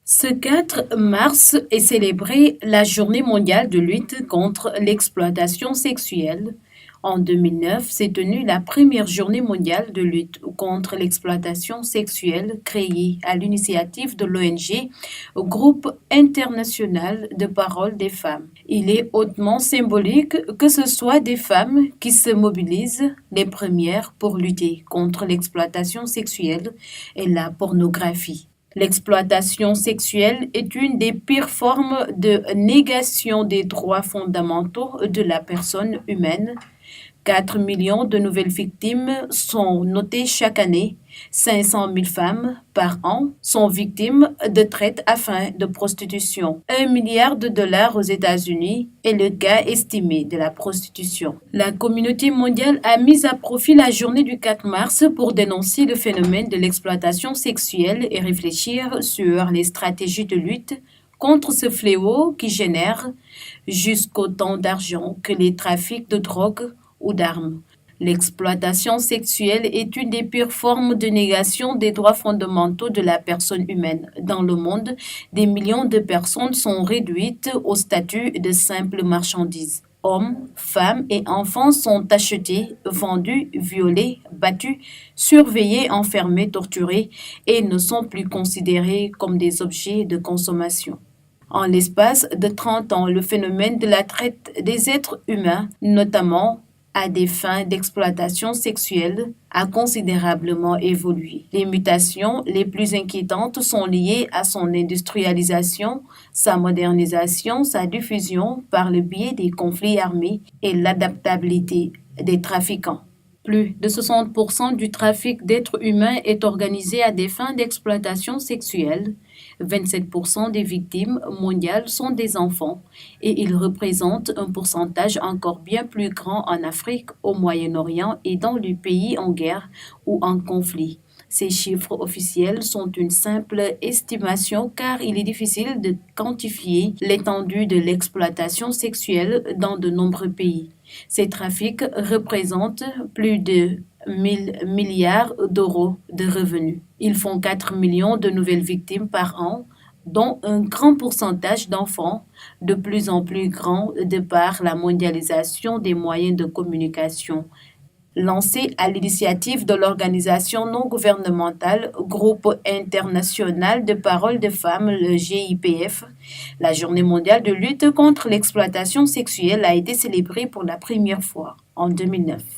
Ce 4 mars est célébrée la Journée mondiale de lutte contre l'exploitation sexuelle. En 2009, s'est tenue la première journée mondiale de lutte contre l'exploitation sexuelle créée à l'initiative de l'ONG Groupe international de parole des femmes. Il est hautement symbolique que ce soit des femmes qui se mobilisent les premières pour lutter contre l'exploitation sexuelle et la pornographie. L'exploitation sexuelle est une des pires formes de négation des droits fondamentaux de la personne humaine. 4 millions de nouvelles victimes sont notées chaque année. 500 000 femmes par an sont victimes de traite à fin de prostitution. 1 milliard de dollars aux États-Unis est le gain estimé de la prostitution. La communauté mondiale a mis à profit la journée du 4 mars pour dénoncer le phénomène de l'exploitation sexuelle et réfléchir sur les stratégies de lutte contre ce fléau qui génère jusqu'autant d'argent que les trafics de drogue ou d'armes. L'exploitation sexuelle est une des pires formes de négation des droits fondamentaux de la personne humaine. Dans le monde, des millions de personnes sont réduites au statut de simples marchandises. Hommes, femmes et enfants sont achetés, vendus, violés, battus, surveillés, enfermés, torturés et ne sont plus considérés comme des objets de consommation. En l'espace de 30 ans, le phénomène de la traite des êtres humains, notamment à des fins d'exploitation sexuelle, a considérablement évolué. Les mutations les plus inquiétantes sont liées à son industrialisation, sa modernisation, sa diffusion par le biais des conflits armés et l'adaptabilité des trafiquants. Plus de 60% du trafic d'êtres humains est organisé à des fins d'exploitation sexuelle. 27% des victimes mondiales sont des enfants et ils représentent un pourcentage encore bien plus grand en Afrique, au Moyen-Orient et dans les pays en guerre ou en conflit. Ces chiffres officiels sont une simple estimation car il est difficile de quantifier l'étendue de l'exploitation sexuelle dans de nombreux pays. Ces trafics représentent plus de 1 000 milliards d'euros de revenus. Ils font 4 millions de nouvelles victimes par an, dont un grand pourcentage d'enfants, de plus en plus grand de par la mondialisation des moyens de communication. Lancé à l'initiative de l'organisation non gouvernementale Groupe international de parole des femmes, le GIPF, la Journée mondiale de lutte contre l'exploitation sexuelle a été célébrée pour la première fois en 2009.